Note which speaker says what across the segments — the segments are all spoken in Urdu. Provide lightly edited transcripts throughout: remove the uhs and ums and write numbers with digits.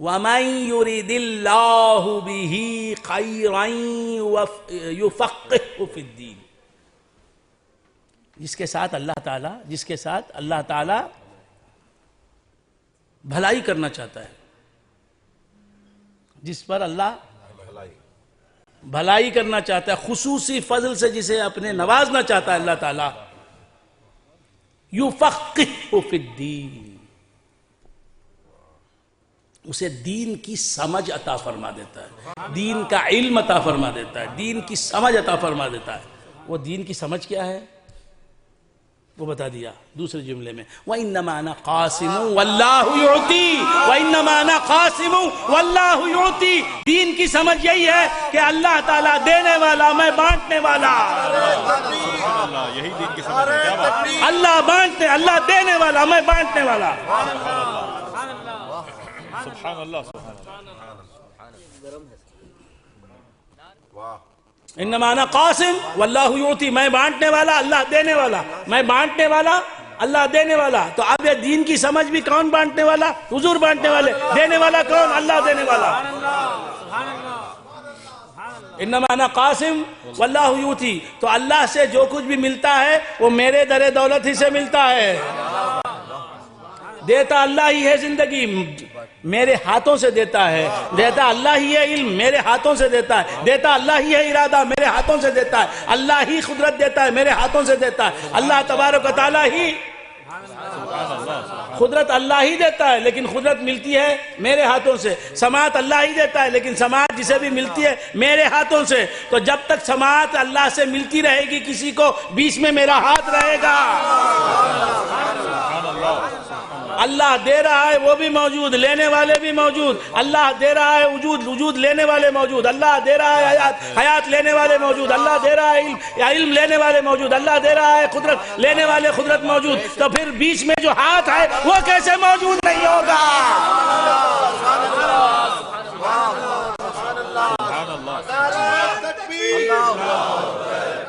Speaker 1: وَمَن يُرِدِ اللَّهُ بِهِ خَيْرًا يُفَقِّهْهُ فِي الدِّينِ، جس کے ساتھ اللہ تعالی بھلائی کرنا چاہتا ہے، جس پر اللہ بھلائی کرنا چاہتا ہے، خصوصی فضل سے جسے اپنے نوازنا چاہتا ہے اللہ تعالی، یفقہہ فی الدین، اسے دین کی سمجھ عطا فرما دیتا ہے، دین کا علم عطا فرما دیتا ہے، دین کی سمجھ عطا فرما دیتا ہے۔ وہ دین کی سمجھ کیا ہے وہ بتا دیا دوسرے جملے میں، وَإِنَّمَا أَنَا قَاسِمٌ وَاللَّهُ يُعْطِي، وَإِنَّمَا أَنَا قَاسِمٌ وَاللَّهُ يُعْطِي، دین کی سمجھ یہی ہے کہ اللہ تعالیٰ دینے والا، میں بانٹنے والا۔
Speaker 2: یہی دین کی سمجھ ہے، کیا بات ہے؟
Speaker 1: اللہ دینے والا، میں بانٹنے والا۔
Speaker 2: سبحان اللہ، سبحان اللہ۔
Speaker 1: انما انا قاسم واللہ یعطی، میں بانٹنے والا، اللہ دینے والا، میں بانٹنے والا، اللہ دینے والا۔ تو اب یہ دین کی سمجھ بھی کون بانٹنے والا؟ حضور بانٹنے والے، دینے والا کون؟ اللہ دینے والا۔ انما انا قاسم واللہ یعطی، تو اللہ سے جو کچھ بھی ملتا ہے وہ میرے در دولت ہی سے ملتا ہے، دیتا اللہ ہی ہے، زندگی میرے ہاتھوں سے دیتا ہے، دیتا اللہ ہی ہے، علم میرے ہاتھوں سے دیتا ہے، دیتا اللہ ہی ہے، ارادہ میرے ہاتھوں سے دیتا ہے، اللہ ہی قدرت دیتا ہے، میرے ہاتھوں سے دیتا ہے، اللہ تبارک و تعالیٰ ہی قدرت اللہ ہی دیتا ہے، لیکن قدرت ملتی ہے میرے ہاتھوں سے، سماعت اللہ ہی دیتا ہے، لیکن سماعت جسے بھی ملتی ہے میرے ہاتھوں سے۔ تو جب تک سماعت اللہ سے ملتی رہے گی کسی کو، بیچ میں میرا ہاتھ رہے گا۔ اللہ دے رہا ہے وہ بھی موجود، لینے والے بھی موجود، اللہ دے رہا ہے وجود لینے والے موجود، اللہ دے رہا ہے حیات لینے والے موجود، اللہ دے رہا ہے علم لینے والے موجود، اللہ دے رہا ہے قدرت لینے والے قدرت موجود، تو پھر بیچ میں جو ہاتھ ہے وہ کیسے موجود نہیں ہوگا؟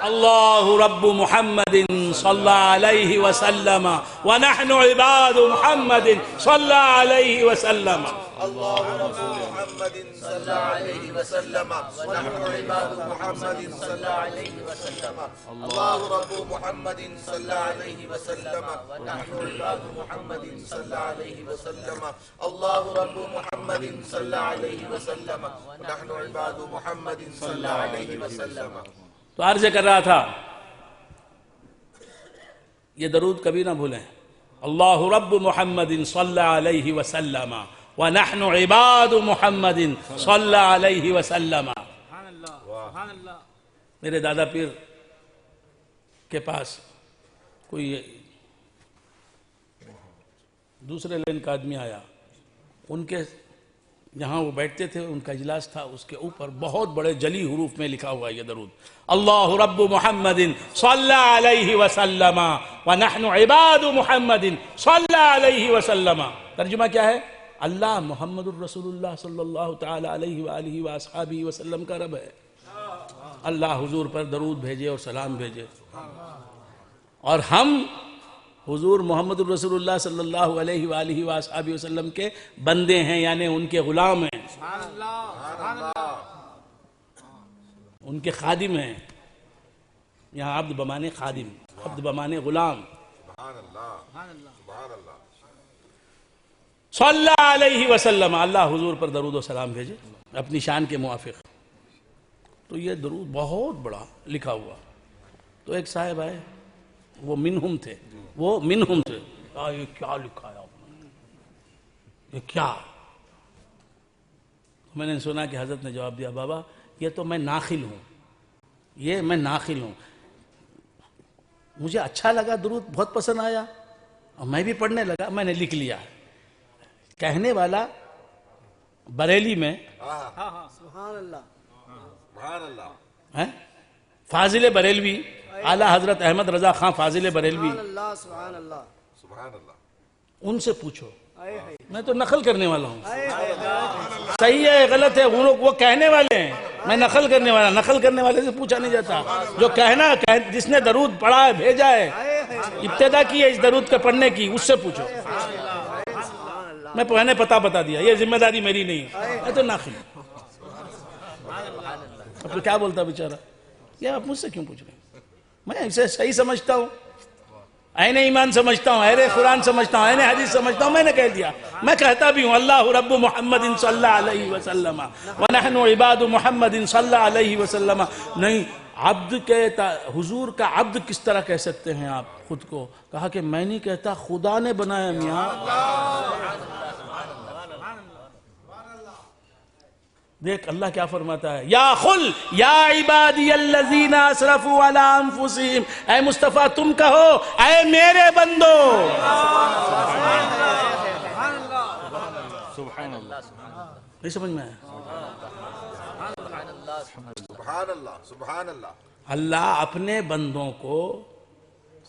Speaker 1: اللہ رب محمد صلی علیہ وسلم ونحن عباد محمد صلی علیہ وسلم۔
Speaker 3: اللہ رب محمد صلی علیہ وسلم ونحن عباد محمد صلی علیہ وسلم۔ اللہ رب محمد صلی علیہ وسلم ونحن عباد محمد صلی علیہ وسلم۔ اللہ رب محمد صلی علیہ وسلم ونحن عباد محمد صلی علیہ وسلم۔
Speaker 1: تو عرض کر رہا تھا یہ درود کبھی نہ بھولیں، اللہ رب محمد صلی علیہ وسلم ونحن عباد محمد صلی علیہ وسلم۔ میرے دادا پیر کے پاس کوئی دوسرے لین کا آدمی آیا، ان کے جہاں وہ بیٹھتے تھے ان کا اجلاس تھا، اس کے اوپر بہت بڑے جلی حروف میں لکھا ہوا یہ درود، اللہ رب محمد صلی علیہ وسلم ونحن عباد محمد صلی علیہ وسلم۔ ترجمہ کیا ہے؟ اللہ محمد الرسول اللہ صلی اللہ تعالی علیہ وآلہ وآصحابہ وسلم کا رب ہے، اللہ حضور پر درود بھیجے اور سلام بھیجے، اور ہم حضور محمد الرسول اللہ صلی اللہ علیہ وآلہ وآصحابہ وسلم کے بندے ہیں، یعنی ان کے غلام ہیں، ان کے خادم ہیں۔ یہاں عبد بمانے خادم، عبد بمانے غلام۔ صلی علیہ وسلم، اللہ حضور پر درود و سلام بھیجے اپنی شان کے موافق۔ تو یہ درود بہت بڑا لکھا ہوا۔ تو ایک صاحب آئے، وہ منہم تھے، یہ کیا لکھا ہے آپ نے، یہ کیا؟ میں نے سنا کہ حضرت نے جواب دیا، بابا یہ تو میں ناخل ہوں، میں ناخل ہوں، مجھے اچھا لگا، درود بہت پسند آیا اور میں بھی پڑھنے لگا، میں نے لکھ لیا۔ کہنے والا بریلی میں
Speaker 3: سبحان اللہ، سبحان اللہ،
Speaker 1: فاضل بریلوی، اعلیٰ حضرت احمد رضا خان فاضل بریلوی،
Speaker 3: سبحان اللہ، سبحان اللہ،
Speaker 1: ان سے پوچھو، میں تو نقل کرنے والا ہوں، صحیح ہے غلط ہے وہ کہنے والے ہیں، میں نقل کرنے والے سے پوچھا نہیں جاتا، جو جس نے درود پڑھا ہے بھیجا ہے، ابتدا کی ہے اس درود کے پڑھنے کی، اس سے پوچھو۔ میں پہنے پتا دیا، یہ ذمہ داری میری نہیں ہے، میں تو ناخن۔ اب تو کیا بولتا بیچارہ؟ یہ آپ مجھ سے کیوں پوچھ رہے ہیں؟ میں اسے صحیح سمجھتا ہوں، عین ایمان سمجھتا ہوں، اہل قرآن سمجھتا ہوں، عین حدیث سمجھتا ہوں، میں نے کہہ دیا۔ میں کہتا بھی ہوں اللہ رب محمد صلی اللہ علیہ وسلم ونحن عباد محمد صلی اللہ علیہ وسلم۔ نہیں، عبد کہتا، حضور کا عبد کس طرح کہہ سکتے ہیں آپ خود کو؟ کہا کہ میں نہیں کہتا، خدا نے بنایا میاں۔ دیکھ اللہ کیا فرماتا ہے، یا قل یا عبادی الذین اسرفوا علی انفسہم، اے مصطفیٰ تم کہو اے میرے بندو۔
Speaker 2: سبحان اللہ،
Speaker 1: نہیں سمجھ میں آیا؟
Speaker 3: سبحان اللہ، سبحان اللہ۔
Speaker 1: اللہ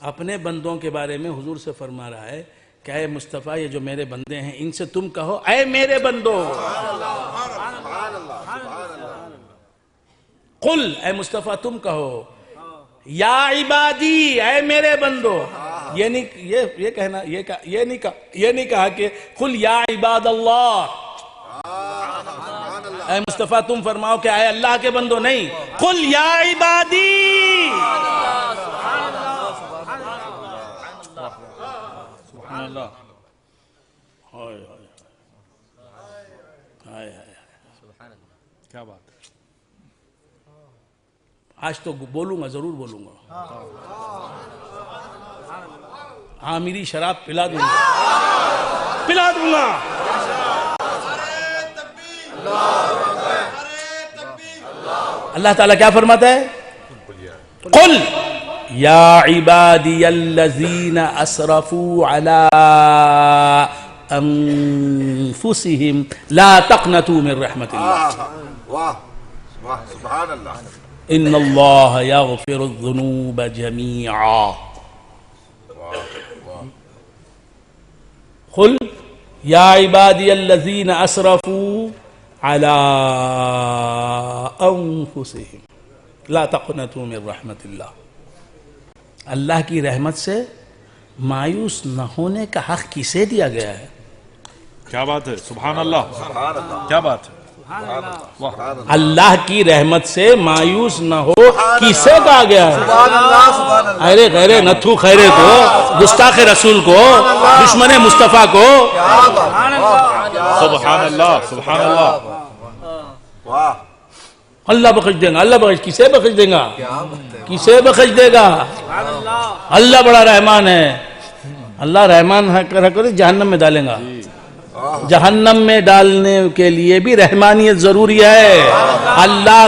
Speaker 1: اپنے بندوں کے بارے میں حضور سے فرما رہا ہے کہ اے مصطفیٰ یہ جو میرے بندے ہیں ان سے تم کہو اے میرے بندو۔ قل اے مصطفیٰ تم کہو، یا عبادی اے میرے بندو۔ یہ نہیں کہا کہ قل یا عباد اللہ، اے مصطفیٰ تم فرماؤ کہ اے اللہ کے بندو، نہیں، قل یا عبادی۔
Speaker 2: سبحان اللہ، کیا بات ہے۔
Speaker 1: آج تو بولوں گا، ضرور بولوں گا، ہاں میری شراب پلا دوں گا۔ اللہ تعالیٰ کیا فرماتا ہے؟ قل یا عبادی الذین اسرفوا علی انفسہم لا تقنطوا من رحمت اللہ،
Speaker 3: واہ واہ، سبحان اللہ۔
Speaker 1: ان اللہ یغفر الذنوب جمیعا۔ قل یا عبادی الذین اسرفوا علی انفسہم لا تقنطوا من رحمت اللہ۔ اللہ کی رحمت سے مایوس نہ ہونے کا حق کسے دیا گیا ہے؟
Speaker 2: کیا بات ہے، سبحان اللہ، کیا بات ہے۔
Speaker 1: اللہ کی رحمت سے مایوس نہ ہو کسے کہا گیا ہے؟ ارے غیر نتھو خیرے کو، گستاخ رسول کو، دشمن مصطفیٰ کو۔
Speaker 2: سبحان اللہ، سبحان اللہ،
Speaker 3: واہ،
Speaker 1: اللہ بخش دے گا، اللہ بخش، کسے بخش دے گا؟ کسے بخش دے گا؟ اللہ بڑا رحمان ہے۔ اللہ رحمان کرے جہنم میں ڈالیں گا، جہنم میں ڈالنے کے لیے بھی رحمانیت ضروری ہے۔ اللہ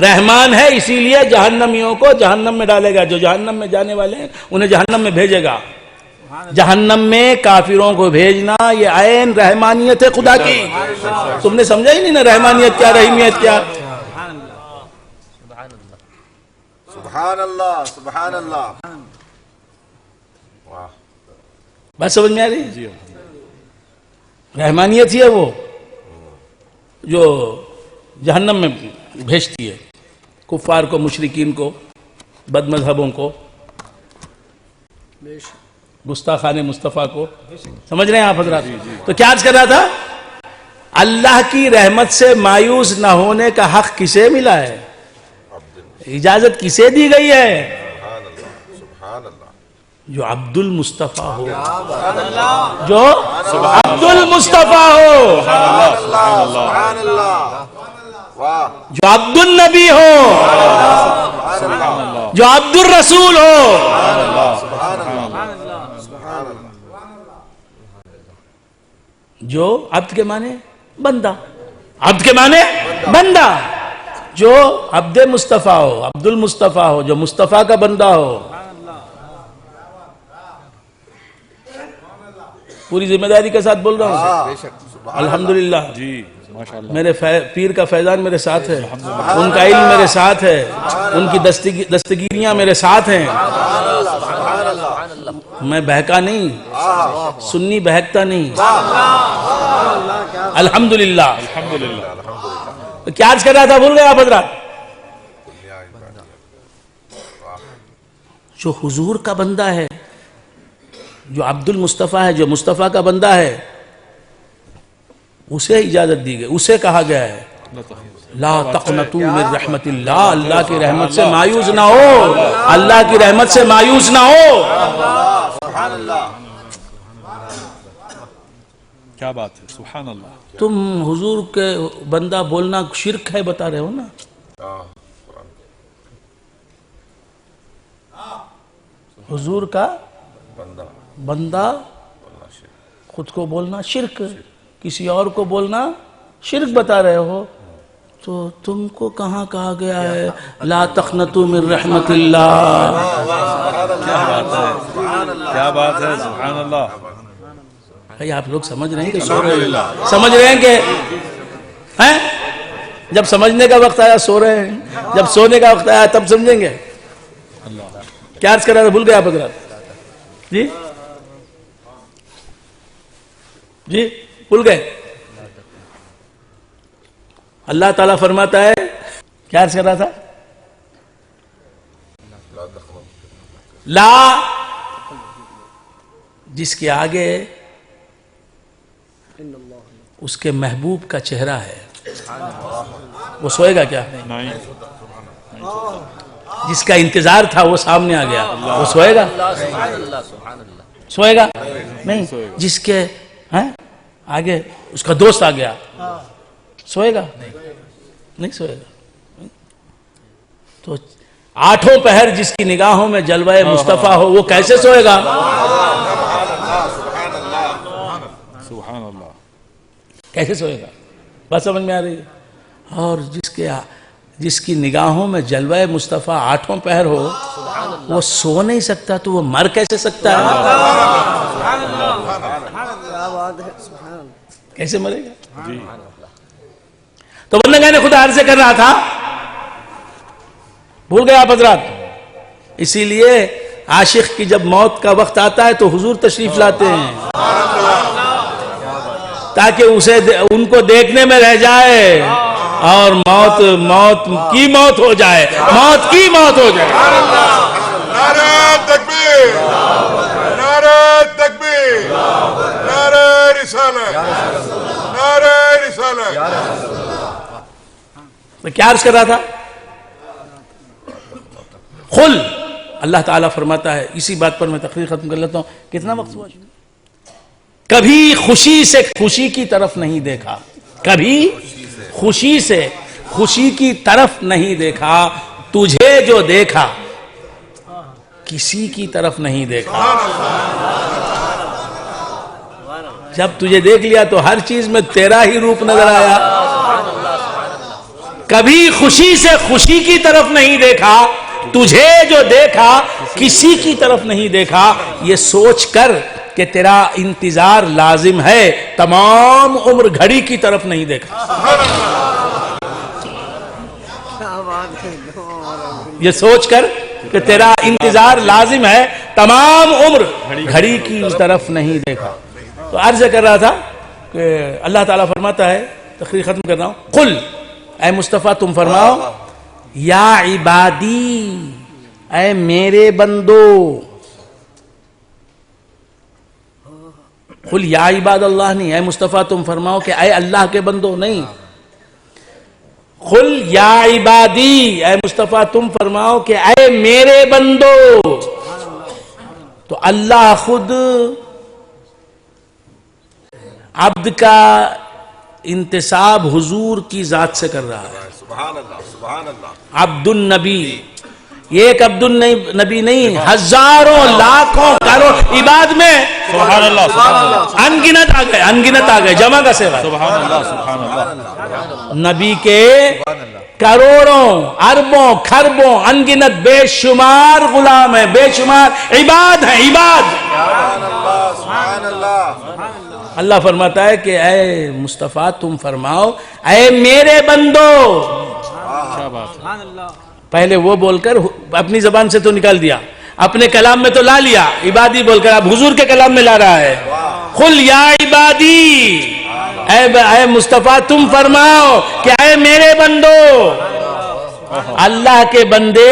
Speaker 1: رحمان ہے اسی لیے جہنمیوں کو جہنم میں ڈالے گا، جو جہنم میں جانے والے ہیں انہیں جہنم میں بھیجے گا۔ جہنم میں کافروں کو بھیجنا یہ عین رحمانیت ہے خدا کی۔ تم نے سمجھا ہی نہیں نا رحمانیت کیا، رحیمیت کیا۔
Speaker 3: سبحان اللہ، سبحان اللہ، واہ،
Speaker 1: بات سمجھ میں آ رہی؟ رحمانیت ہی ہے وہ جو جہنم میں بھیجتی ہے کفار کو، مشرکین کو، بد مذہبوں کو، گستاخان مصطفیٰ کو۔ سمجھ رہے ہیں آپ حضرات؟ تو کیا عرض کر رہا تھا؟ اللہ کی رحمت سے مایوس نہ ہونے کا حق کسے ملا ہے؟ اجازت کسے دی گئی ہے؟
Speaker 3: سبحان اللہ،
Speaker 1: جو عبد المصطفیٰ ہو، جو عبد المصطفیٰ ہو،
Speaker 3: سبحان اللہ، واہ،
Speaker 1: جو عبد النبی ہو، جو عبد الرسول ہو۔ جو عبد کے معنی بندہ، عبد کے معنی بندہ، جو عبد مصطفیٰ ہو، عبد المصطفیٰ ہو، جو مصطفیٰ کا بندہ ہو۔ پوری ذمہ داری کے ساتھ بول رہا ہوں، الحمدللہ
Speaker 2: جی، ماشاء اللہ،
Speaker 1: میرے پیر کا فیضان میرے ساتھ ہے، ان کا علم میرے ساتھ ہے، ان کی دستگیریاں میرے ساتھ ہیں۔ میں بہکا نہیں، سنی بہکتا نہیں، الحمدللہ۔
Speaker 2: الحمدللہ،
Speaker 1: کیا عرض کر رہا تھا، بھول گئے آپ حضرات؟ جو حضور کا بندہ ہے، جو عبد المصطفیٰ ہے، جو مصطفیٰ کا بندہ ہے، اسے اجازت دی گئی، اسے کہا گیا ہے لا تقنطوا من رحمت اللہ، اللہ کی رحمت سے مایوس نہ ہو، اللہ کی رحمت سے مایوس نہ ہو۔
Speaker 3: سبحان اللہ،
Speaker 2: کیا بات ہے، سبحان اللہ۔
Speaker 1: تم حضور کے بندہ بولنا شرک ہے بتا رہے ہو نا؟ حضور کا بندہ خود کو بولنا شرک، کسی اور کو بولنا شرک بتا رہے ہو، تو تم کو کہاں کہا گیا ہے لا تقنطوا من رحمت اللہ؟
Speaker 2: کیا بات ہے، سبحان اللہ۔
Speaker 1: بھائی آپ لوگ سمجھ رہے ہیں کہ سو رہے ہیں؟ سمجھ رہے ہیں کہ ہیں؟ جب سمجھنے کا وقت آیا سو رہے ہیں، جب سونے کا وقت آیا تب سمجھیں گے۔ کیا عرض کر رہا تھا، بھول گئے آپ حضرات؟ جی جی بھول گئے؟ اللہ تعالیٰ فرماتا ہے، کیا عرض کر رہا تھا؟ لا، جس کے آگے اس کے محبوب کا چہرہ ہے وہ سوئے گا کیا؟
Speaker 2: نہیں،
Speaker 1: جس کا انتظار تھا وہ سامنے آ گیا، وہ سوئے گا؟ سوئے گا نہیں۔ جس کے آگے اس کا دوست آ گیا سوئے گا؟ نہیں سوئے گا۔ تو آٹھوں پہر جس کی نگاہوں میں جلوہ مصطفیٰ ہو وہ کیسے سوئے گا؟
Speaker 2: سبحان اللہ،
Speaker 1: کیسے سوئے گا؟ بات سمجھ میں آ رہی ہے؟ اور جس کی نگاہوں میں جلوہ مصطفیٰ آٹھوں پہر ہو وہ سو نہیں سکتا تو وہ مر کیسے سکتا ہے؟ کیسے مرے گا؟ تو بندگان خدا عرض کر رہا تھا، بھول گئے آپ حضرات؟ اسی لیے عاشق کی جب موت کا وقت آتا ہے تو حضور تشریف لاتے ہیں تاکہ اسے ان کو دیکھنے میں رہ جائے اور موت کی موت ہو جائے، موت کی موت ہو جائے۔
Speaker 4: نعرہ تکبیر، نعرہ تکبیر، نعرہ رسالت، نعرہ رسالت۔
Speaker 1: میں کیا عرض کر رہا تھا؟ قل، اللہ تعالیٰ فرماتا ہے، اسی بات پر میں تقریر ختم کر لیتا ہوں۔ کتنا وقت ہوا؟ کبھی خوشی سے خوشی کی طرف نہیں دیکھا، کبھی خوشی سے خوشی کی طرف نہیں دیکھا، تجھے جو دیکھا کسی کی طرف نہیں دیکھا۔ جب تجھے دیکھ لیا تو ہر چیز میں تیرا ہی روپ نظر آیا۔ کبھی خوشی سے خوشی کی طرف نہیں دیکھا، تجھے جو دیکھا کسی کی طرف نہیں دیکھا، یہ سوچ کر کہ تیرا انتظار لازم ہے، تمام عمر گھڑی کی طرف نہیں دیکھا۔ یہ سوچ کر کہ تیرا انتظار لازم ہے، تمام عمر گھڑی کی طرف نہیں دیکھا۔ تو عرض کر رہا تھا کہ اللہ تعالیٰ فرماتا ہے، تقریر ختم کر رہا ہوں، قل، اے مصطفیٰ تم فرماؤ، یا عبادی، اے میرے بندو، قل یا عباد اللہ نہیں، اے مصطفیٰ تم فرماؤ کہ اے اللہ کے بندو نہیں، قل یا عبادی، اے مصطفیٰ تم فرماؤ کہ اے میرے بندو۔ تو اللہ خود عبد کا انتساب حضور کی ذات سے کر رہا ہے۔
Speaker 3: سبحان اللہ، سبحان اللہ۔
Speaker 1: عبد النبی، ایک عبد النبی نہیں، ہزاروں لاکھوں کروڑ عباد میں
Speaker 2: سبحان اللہ، سبحان اللہ،
Speaker 1: انگنت آ گئے، جمع کا صیغہ ہے۔
Speaker 2: سبحان اللہ، سبحان اللہ۔
Speaker 1: نبی کے کروڑوں اربوں کھربوں انگنت بے شمار غلام ہیں، بے شمار عباد ہیں، عباد۔
Speaker 3: سبحان اللہ، سبحان اللہ۔
Speaker 1: اللہ فرماتا ہے کہ اے مصطفیٰ تم فرماؤ اے میرے بندو۔
Speaker 2: کیا بات ہے،
Speaker 1: پہلے وہ بول کر اپنی زبان سے تو نکال دیا، اپنے کلام میں تو لا لیا، عبادی بول کر اب حضور کے کلام میں لا رہا ہے۔ قل یا عبادی، اے مصطفیٰ تم فرماؤ کہ اے میرے بندو۔ اللہ کے بندے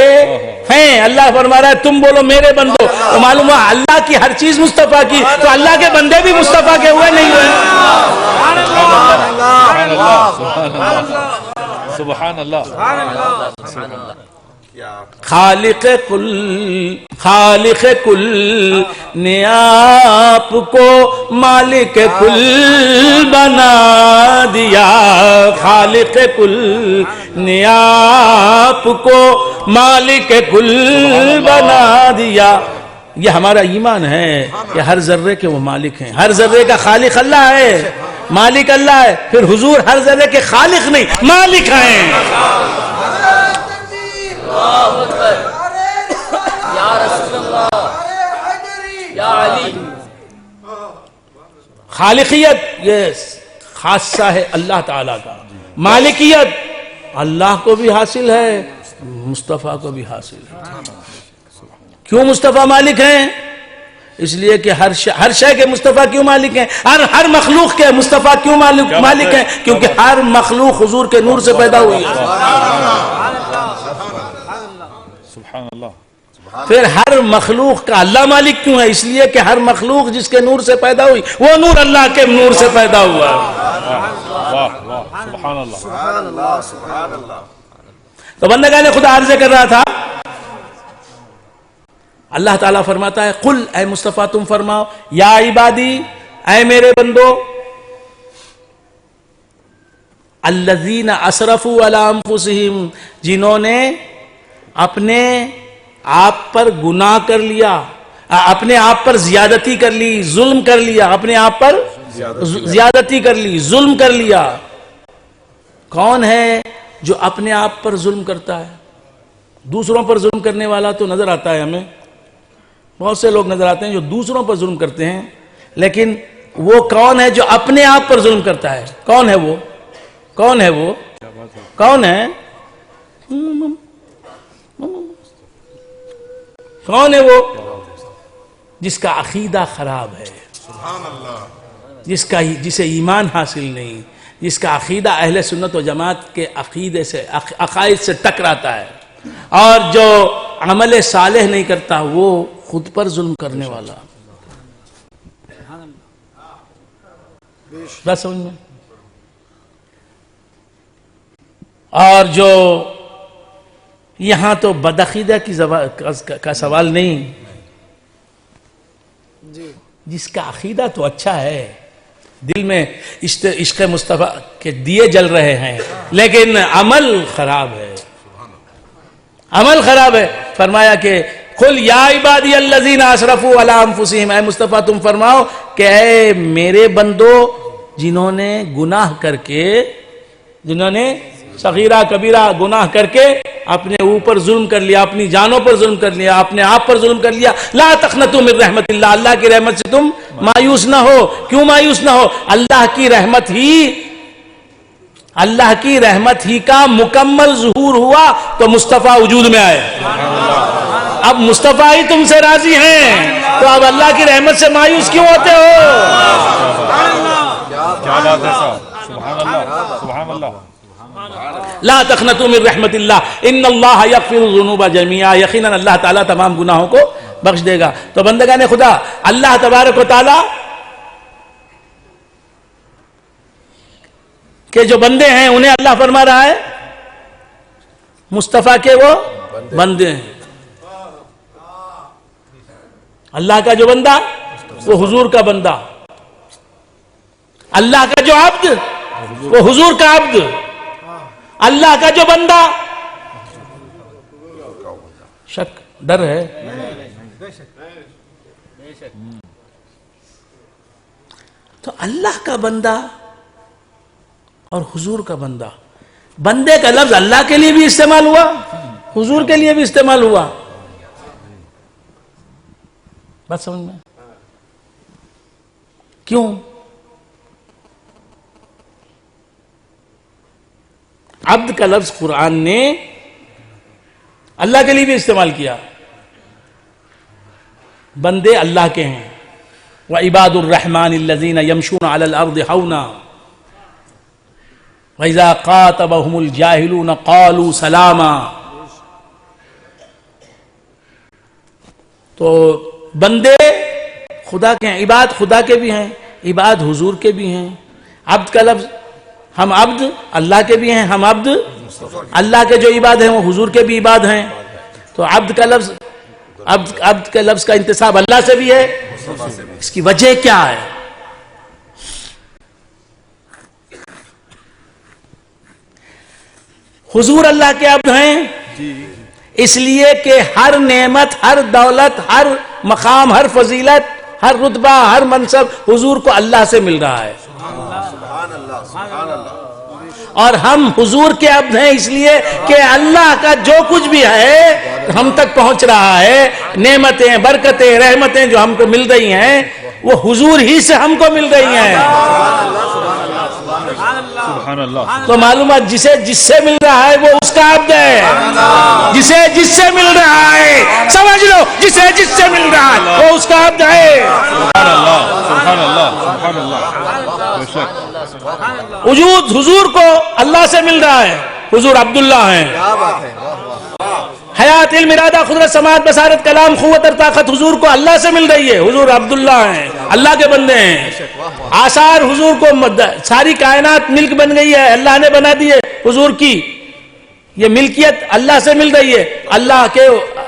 Speaker 1: ہیں. اللہ فرما رہا ہے تم بولو میرے بندو. تو معلوم ہوا اللہ کی ہر چیز مصطفیٰ کی, تو اللہ کے بندے بھی مصطفیٰ کے ہوئے نہیں ہوئے.
Speaker 2: سبحان اللہ.
Speaker 1: خالق کل نے آپ کو مالک کل بنا دیا. خالق کل نے آپ کو مالک کل بنا دیا. یہ ہمارا ایمان ہے کہ ہر ذرے کے وہ مالک ہیں. ہر ذرے کا خالق اللہ ہے, مالک اللہ ہے. پھر حضور ہر ذرے کے خالق نہیں, مالک ہیں.
Speaker 5: یا رسول اللہ یا علی.
Speaker 1: خالقیت یہ خاصہ ہے اللہ تعالیٰ کا. مالکیت اللہ کو بھی حاصل ہے, مصطفیٰ کو بھی حاصل ہے. کیوں مصطفیٰ مالک ہیں؟ اس لیے کہ ہر شے کے مصطفیٰ کیوں مالک ہیں؟ ہر مخلوق کے مصطفیٰ کیوں مالک ہیں؟ کیونکہ ہر مخلوق حضور کے نور سے پیدا ہوئی ہے.
Speaker 2: سبحان اللہ.
Speaker 1: پھر ہر مخلوق کا اللہ مالک کیوں ہے؟ اس لیے کہ ہر مخلوق جس کے نور سے پیدا ہوئی وہ نور اللہ کے نور سے پیدا ہوا.
Speaker 2: واہ واہ سبحان اللہ.
Speaker 1: تو بندگان خدا عرض کر رہا تھا, اللہ تعالیٰ فرماتا ہے قل اے مصطفیٰ تم فرماؤ, یا عبادی اے میرے بندو, الذین اسرفوا علی انفسہم جنہوں نے اپنے آپ پر گناہ کر لیا, اپنے آپ پر زیادتی کر لی, ظلم کر لیا, اپنے آپ پر زیادتی کر لی, ظلم کر لیا. کون ہے جو اپنے آپ پر ظلم کرتا ہے؟ دوسروں پر ظلم کرنے والا تو نظر آتا ہے ہمیں, بہت سے لوگ نظر آتے ہیں جو دوسروں پر ظلم کرتے ہیں, لیکن وہ کون ہے جو اپنے آپ پر ظلم کرتا ہے؟ کون ہے وہ؟ کون ہے وہ؟ کون ہے؟ کون ہے وہ؟ جس کا عقیدہ خراب ہے, جسے ایمان حاصل نہیں, جس کا عقیدہ اہل سنت و جماعت کے عقیدے سے عقائد سے ٹکراتا ہے, اور جو عمل صالح نہیں کرتا وہ خود پر ظلم کرنے والا. بس سمجھ میں. اور جو یہاں تو بدعقیدہ کا سوال نہیں, جس کا عقیدہ تو اچھا ہے, دل میں عشق مصطفیٰ کے دیے جل رہے ہیں, لیکن عمل خراب ہے, عمل خراب ہے. فرمایا کہ قل یا عبادی الذین اسرفوا علی انفسہم, اے مصطفیٰ تم فرماؤ کہ اے میرے بندو جنہوں نے گناہ کر کے, جنہوں نے صغیرہ کبیرہ گناہ کر کے اپنے اوپر ظلم کر لیا, اپنی جانوں پر ظلم کر لیا, اپنے آپ پر ظلم کر لیا, لا تقنطوا من رحمت اللہ, اللہ کی رحمت سے تم مایوس نہ ہو. کیوں مایوس نہ ہو؟ اللہ کی رحمت ہی کا مکمل ظہور ہوا تو مصطفیٰ وجود میں آئے. اب مصطفیٰ ہی تم سے راضی ہیں تو اب اللہ کی رحمت سے مایوس کیوں ہوتے ہو؟
Speaker 2: کیا بات ہے صاحب. سبحان اللہ سبحان اللہ.
Speaker 1: لا تقنطوا من رحمت اللہ ان اللہ یغفر الذنوب جميعا, یقیناً اللہ تعالیٰ تمام گناہوں کو بخش دے گا. تو بندگان خدا, اللہ تبارک و تعالیٰ کہ جو بندے ہیں انہیں اللہ فرما رہا ہے مصطفیٰ کے وہ بندے ہیں. اللہ کا جو بندہ وہ حضور کا بندہ, اللہ کا جو عبد وہ حضور کا عبد, اللہ کا جو بندہ. شک ڈر ہے؟ تو اللہ کا بندہ اور حضور کا بندہ, بندے کا لفظ اللہ کے لیے بھی استعمال ہوا, حضور کے لیے بھی استعمال ہوا. بات سمجھ میں؟ کیوں؟ عبد کا لفظ قرآن نے اللہ کے لیے بھی استعمال کیا. بندے اللہ کے ہیں. وعباد الرحمن الذین یمشون علی الارض حونا وَإِذَا قَاتَبَهُمُ الْجَاهِلُونَ قَالُوا سَلَامًا. تو بندے خدا کے ہیں، عباد خدا کے بھی ہیں، عباد حضور کے بھی ہیں. عبد کا لفظ، ہم عبد اللہ کے بھی ہیں، ہم عبد اللہ کے جو عباد ہیں وہ حضور کے بھی عباد ہیں. تو عبد کا لفظ، عبد کے لفظ کا انتساب اللہ سے بھی ہے. اس کی وجہ کیا ہے؟ حضور اللہ کے عبد ہیں اس لیے کہ ہر نعمت، ہر دولت، ہر مقام، ہر فضیلت، ہر رتبہ، ہر منصب حضور کو اللہ سے مل رہا ہے. اور ہم حضور کے عبد ہیں اس لیے کہ اللہ کا جو کچھ بھی ہے ہم تک پہنچ رہا ہے، نعمتیں، برکتیں، رحمتیں جو ہم کو مل رہی ہیں وہ حضور ہی سے ہم کو مل رہی ہیں.
Speaker 2: سبحان اللہ.
Speaker 1: تو معلومات جسے جس سے مل رہا ہے وہ اس کا عبد ہے. جسے جس سے مل رہا ہے سمجھ لو، جسے جس سے مل رہا ہے وہ اس کا عبد ہے.
Speaker 2: سبحان اللہ. سبحان اللہ. سبحان اللہ. بے شک.
Speaker 1: وجود حضور کو اللہ سے مل رہا ہے. حضور عبداللہ ہیں. حیات، علم، ارادہ، قدرت، سماعت، بصارت، کلام، قوت اور طاقت حضور کو اللہ سے مل رہی ہے. حضور عبداللہ ہیں، اللہ کے بندے ہیں. آثار حضور کو، ساری کائنات ملک بن گئی ہے، اللہ نے بنا دی ہے حضور کی. یہ ملکیت اللہ سے مل رہی ہے. اللہ کے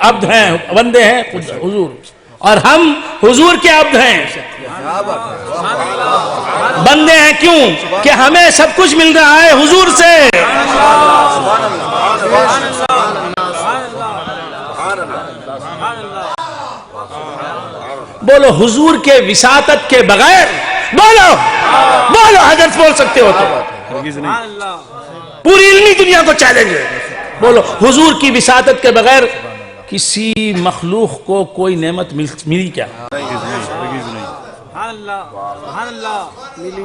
Speaker 1: عبد ہیں، بندے ہیں حضور، اور ہم حضور کے عبد ہیں، بندے ہیں. کیوں کہ ہمیں سب کچھ مل رہا ہے حضور سے. بولو حضور کے وساطت کے بغیر، بولو بولو حضرت بول سکتے ہو تو
Speaker 2: ہرگز نہیں.
Speaker 1: پوری علمی دنیا کو چیلنج ہے. بولو حضور کی وساطت کے بغیر کسی مخلوق کو کوئی نعمت ملی کیا؟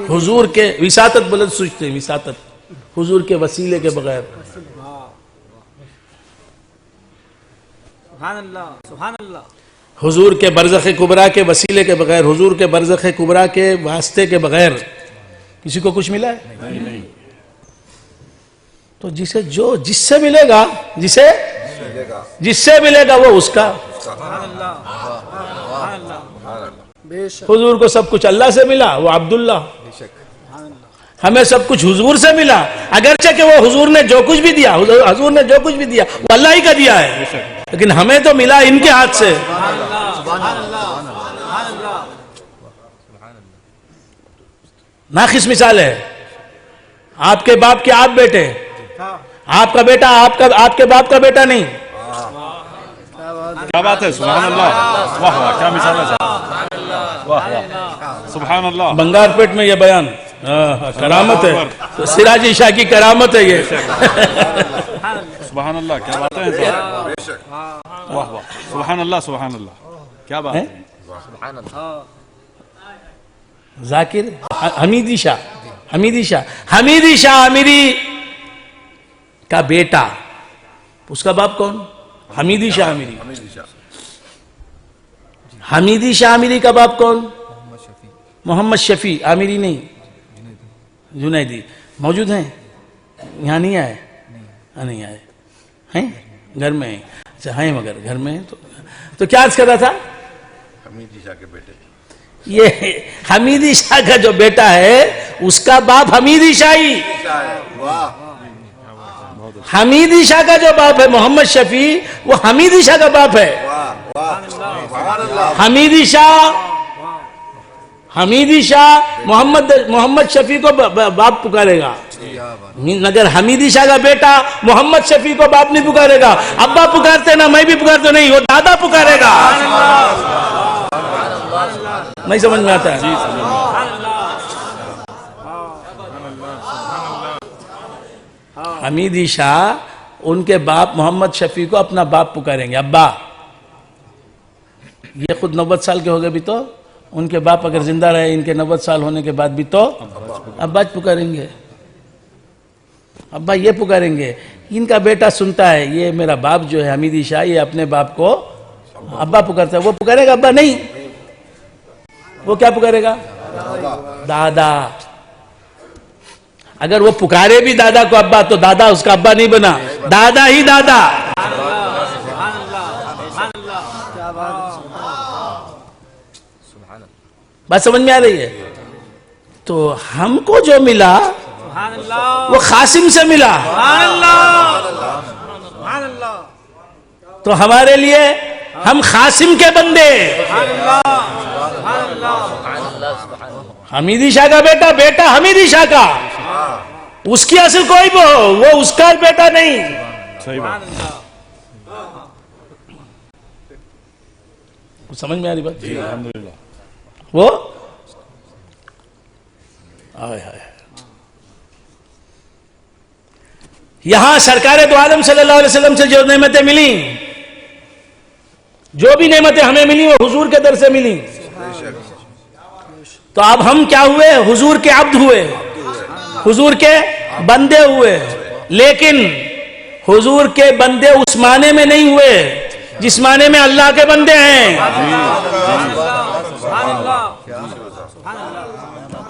Speaker 1: حضور کے وساطت بلند سوچتے ہیں، وساطت حضور کے وسیلے کے بغیر. حضور کے برزخ کبریٰ کے وسیلے کے بغیر، حضور کے برزخ کبریٰ کے واسطے کے بغیر کسی کو کچھ ملا ہے؟ تو جس سے ملے گا، جس سے ملے گا وہ اس کا. حضور کو سب کچھ اللہ سے ملا، وہ عبداللہ. ہمیں سب کچھ حضور سے ملا، اگرچہ کہ وہ حضور نے جو کچھ بھی دیا، حضور نے جو کچھ بھی دیا وہ اللہ ہی کا دیا ہے، لیکن ہمیں تو ملا ان کے ہاتھ سے. ناقص مثال ہے. آپ کے باپ کے آپ بیٹے، آپ کا بیٹا آپ کے باپ کا بیٹا نہیں.
Speaker 2: کیا بات ہے. سبحان اللہ. واہ واہ، کیا مثال ہے. واہ واہ. سبحان اللہ.
Speaker 1: بنگار پیٹ میں یہ بیان کرامت ہے، سراج شاہ کی کرامت ہے یہ.
Speaker 2: سبحان اللہ. کیا بات ہے. واہ واہ. سبحان اللہ. سبحان اللہ. کیا بات ہے.
Speaker 1: ذاکر حمیدی شاہ امیری کا بیٹا، اس کا باپ کون؟ حمیدی شاہ امیری. حمیدی شاہ امیری کا باپ کون؟ محمد شفیع امیری نہیں، جنیدی. موجود ہیں یہاں؟ نہیں آئے؟ نہیں آئے ہیں، گھر میں ہیں. اچھا ہیں، مگر گھر میں ہیں. تو کیا عرض کر رہا تھا؟
Speaker 4: حمیدی شاہ کے بیٹے.
Speaker 1: یہ حمیدی شاہ کا جو بیٹا ہے اس کا باپ حمیدی شاہی. حمیدی شاہ کا جو باپ ہے محمد شفیع، وہ حمیدی شاہ کا باپ ہے. حمیدی شاہ محمد شفیع کو باپ پکارے گا، مگر حمیدی شاہ کا بیٹا محمد شفیع کو باپ نہیں پکارے گا. ابا پکارتے نا، میں بھی پکارتے نہیں، وہ دادا پکارے گا. نہیں سمجھ میں آتا ہے؟ حمیدی شاہ ان کے باپ محمد شفیع کو اپنا باپ پکاریں گے، ابا. یہ خود 90 سال کے ہو گئے بھی تو ان کے باپ اگر زندہ رہے ان کے 90 سال ہونے کے بعد بھی تو ابا پکاریں گے، ابا یہ پکاریں گے. ان کا بیٹا سنتا ہے یہ میرا باپ جو ہے حمیدی شاہ، یہ اپنے باپ کو ابا پکارتا ہے. وہ پکارے گا ابا نہیں، وہ کیا پکارے گا؟ دادا. اگر وہ پکارے بھی دادا کو ابا تو دادا اس کا ابا نہیں بنا، دادا ہی دادا. بات سمجھ میں آ رہی ہے؟ تو ہم کو جو ملا وہ قاسم سے ملا، تو ہمارے لیے ہم قاسم کے بندے، حمیدی شاہ کا بیٹا بیٹا حمیدی شاہ کا، اس کی اصل کوئی بھی ہو، وہ اس کا بیٹا نہیں.
Speaker 2: صحیح بات.
Speaker 1: سمجھ میں آ رہی بات؟
Speaker 2: جی الحمدللہ.
Speaker 1: وہ آئے ہائے یہاں سرکار دو عالم صلی اللہ علیہ وسلم سے جو نعمتیں ملی، جو بھی نعمتیں ہمیں ملی وہ حضور کے در سے ملی. تو اب ہم کیا ہوئے؟ حضور کے عبد ہوئے، حضور کے بندے ہوئے. لیکن حضور کے بندے اس معنی میں نہیں ہوئے جس معنی میں اللہ کے بندے ہیں.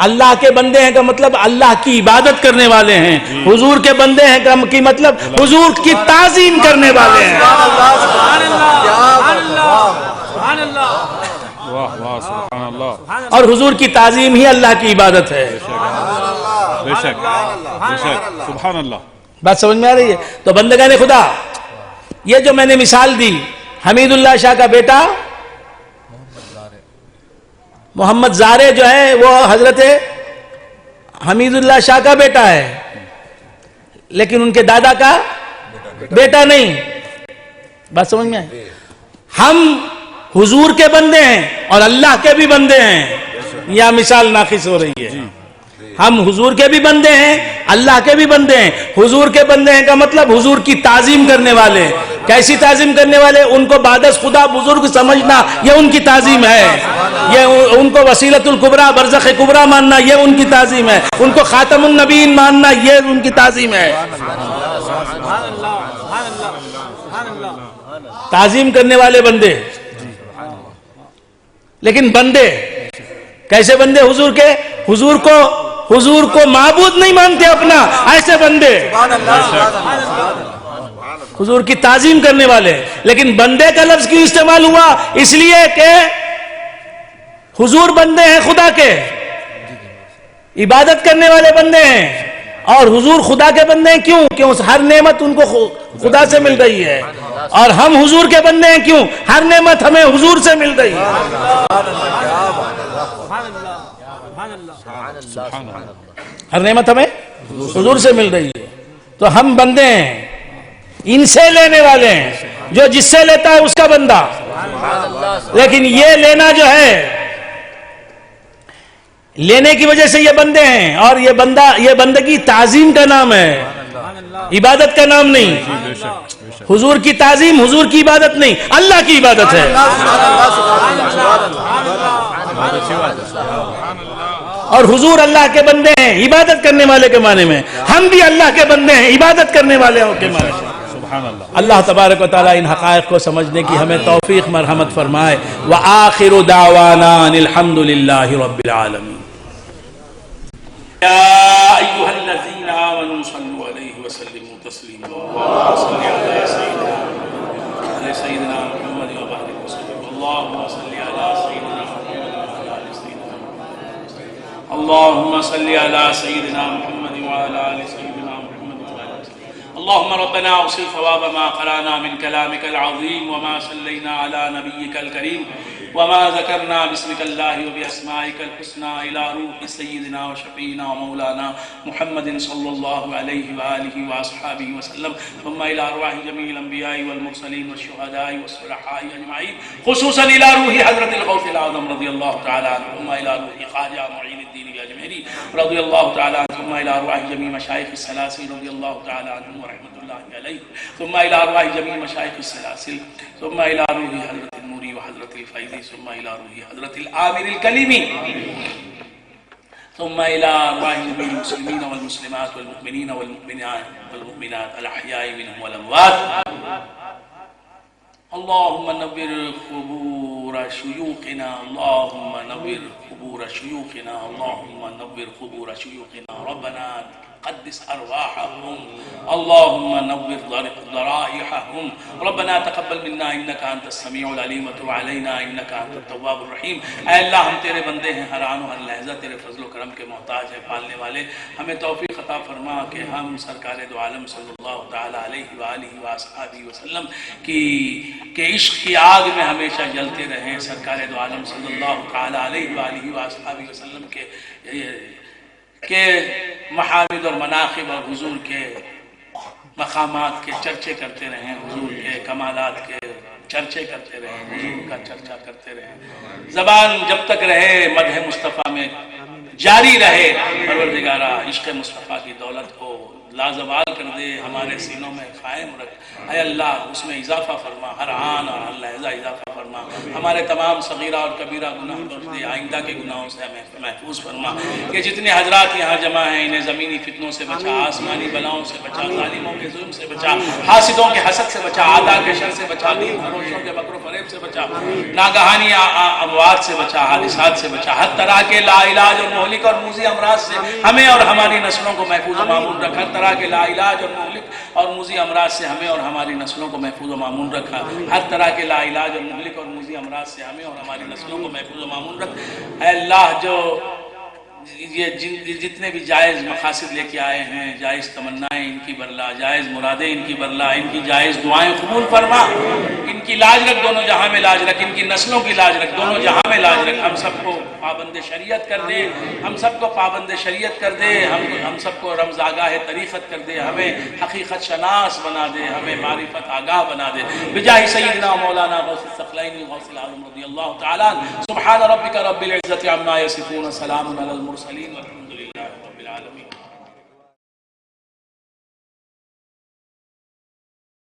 Speaker 1: اللہ کے بندے ہیں کا مطلب اللہ کی عبادت کرنے والے ہیں. حضور کے بندے ہیں کا مطلب حضور کی تعظیم کرنے والے ہیں.
Speaker 2: واہ واہ سبحان اللہ.
Speaker 1: اور حضور کی تعظیم ہی اللہ کی عبادت ہے.
Speaker 2: بے شک بے شک سبحان اللہ.
Speaker 1: بات سمجھ میں آ رہی ہے؟ تو بندگان خدا، یہ جو میں نے مثال دی، حمید اللہ شاہ کا بیٹا محمد زارے جو ہے وہ حضرت حمید اللہ شاہ کا بیٹا ہے، لیکن ان کے دادا کا بیٹا نہیں. بات سمجھ میں آئی؟ ہم حضور کے بندے ہیں اور اللہ کے بھی بندے ہیں. یہ مثال ناقص ہو رہی ہے. ہم حضور کے بھی بندے ہیں، اللہ کے بھی بندے ہیں. حضور کے بندے ہیں کا مطلب حضور کی تعظیم کرنے والے. کیسی تعظیم کرنے والے؟ ان کو بعد از خدا بزرگ سمجھنا، یہ ان کی تعظیم ہے. یہ ان کو وسیلۃ الکبریٰ برزخ کبریٰ ماننا، یہ ان کی تعظیم ہے. ان کو خاتم النبیین ماننا، یہ ان کی تعظیم ہے. تعظیم کرنے والے بندے. لیکن بندے کیسے بندے؟ حضور کے، حضور کو معبود نہیں مانتے اپنا، ایسے بندے حضور کی تعظیم کرنے والے. لیکن بندے کا لفظ کیوں استعمال ہوا؟ اس لیے کہ حضور بندے ہیں خدا کے، عبادت کرنے والے بندے ہیں، اور حضور خدا کے بندے ہیں. کیوں؟ ہر نعمت ان کو خدا سے مل رہی ہے. اور ہم حضور کے بندے ہیں. کیوں؟ ہر نعمت ہمیں حضور سے مل رہی ہے. ہر نعمت ہمیں حضور سے مل رہی ہے. تو ہم بندے ہیں، ان سے لینے والے ہیں. جو جس سے لیتا ہے اس کا بندہ. لیکن یہ لینا جو ہے، لینے کی وجہ سے یہ بندے ہیں. اور یہ بندگی تعظیم کا نام ہے، عبادت کا نام نہیں. حضور کی تعظیم، حضور کی عبادت نہیں، اللہ کی عبادت ہے. اور حضور اللہ کے بندے ہیں عبادت کرنے والے کے معنی میں. ہم بھی اللہ کے بندے ہیں عبادت کرنے والے کے معنی میں. اللہ تبارک و تعالی ان حقائق کو سمجھنے کی ہمیں توفیق مرحمت فرمائے. وآخر دعوانا الحمد للہ رب العالمین. یا ایھا الذین آمنوا صلوا علیہ وسلموا تسلیما. اللهم صل علی سیدنا محمد وبارک وسلم. اللهم صل علی سیدنا محمد وعلى آل سیدنا محمد. اللهم صل علی سیدنا محمد وعلى آل سیدنا محمد. اللهم ربنا اوصل ثواب ما قرانا من كلامك العظيم وما صلينا على نبيك الكريم وما ذكرنا باسمك الله وبأسمائك الحسنى إلى روح سيدنا وشفينا ومولانا محمد صلى الله عليه وآله وأصحابه وسلم. ثم إلى أرواح جميع الأنبياء والمرسلين والشهداء والصلحاء أجمعين، خصوصا إلى روح حضرة الغوث الأعظم رضي الله تعالى عنه. ثم إلى روح خواجہ معین الدین الأجمعی رضي الله تعالى عنه. ثم إلى أرواح جميع مشايخ السلاسل رضي الله تعالى عنهم ورحمة الله عليه. ثم إلى أرواح جميع مشايخ السلاسل. ثم إلى روح حضرة النوری وحضرة الفیض. ثم إلى روح حضرة العامر الکلیمی. ثم إلى أرواح جميع المسلمين والمسلمات والمؤمنين والمؤمنات الأحياء منهم والأموات. اللهم نور قبور شيوخنا، اللهم نور قبور شيوخنا، اللهم نور قبور شيوخنا. ربنا قدس أرواحهم اللهم نور ضرائحهم ربنا تقبل منا انك انت السميع العليم وتب علينا انك انت التواب الرحیم. اے اللہ ہم تیرے بندے ہیں، ہر آن و ہر لحظہ تیرے فضل و کرم کے محتاج ہیں، پالنے والے. ہمیں توفیق عطا فرما کہ ہم سرکار دو عالم صلی اللہ تعالی علیہ وآلہ وآصحابہ وسلم کے عشق کی آگ میں ہمیشہ جلتے رہیں. سرکار دو عالم صلی اللہ تعالی علیہ وآلہ وآصحابہ وسلم کے محامد اور مناقب اور حضور کے مقامات کے چرچے کرتے رہیں، حضور کے کمالات کے چرچے کرتے رہیں، حضور کا چرچا کرتے رہیں. زبان جب تک رہے مدح مصطفیٰ میں جاری رہے. پروردگارہ عشق مصطفیٰ کی دولت کو لازوال کر دے، ہمارے سینوں میں قائم رکھ. اے اللہ اس میں اضافہ فرما، ہر آن اور ہر لحظہ اضافہ فرما. ہمارے تمام صغیرہ اور کبیرہ گناہ بخش دے، آئندہ کے گناہوں سے ہمیں محفوظ فرما. کہ جتنے حضرات یہاں جمع ہیں انہیں زمینی فتنوں سے بچا، آسمانی بلاؤں سے بچا، ظالموں کے ظلم سے بچا، حاسدوں کے حسد سے بچا، اعداء کے شر سے بچا، دین فروشوں کے مکر و فریب سے بچا، ناگہانی اموات سے بچا، حادثات سے بچا، ہر طرح کے لا علاج اور مہلک اور موذی امراض سے ہمیں اور ہماری نسلوں کو محفوظ و معمول رکھ. ہر طرح کے لا علاج اور مہلک اور موذی امراض سے ہمیں اور ہماری نسلوں کو محفوظ و معمول رکھا. ہر طرح کے لا علاج اور مہلک اور موذی امراض سے ہمیں اور ہماری نسلوں کو محفوظ و معمول رکھ. اے اللہ جو یہ جتنے بھی جائز مقاصد لے کے آئے ہیں، جائز تمنائیں ان کی برلا، جائز مرادیں ان کی برلا، ان کی جائز دعائیں قبول فرما. ان کی لاج رکھ، دونوں جہاں میں لاج رکھ، ان کی نسلوں کی لاج رکھ، دونوں جہاں میں لاج رکھ. ہم سب کو پابند شریعت کر دے، ہم سب کو پابند شریعت کر دے، ہم سب کو رمز آگاہ طریقت کر دے، ہمیں حقیقت شناس بنا دے، ہمیں معرفت آگاہ بنا دے. بجاہ سیدنا مولانا غوث الثقلین غوث العالم رضی اللہ تعالی. سبحان ربک رب العزت عما یصفون، سلام علی المرسلین.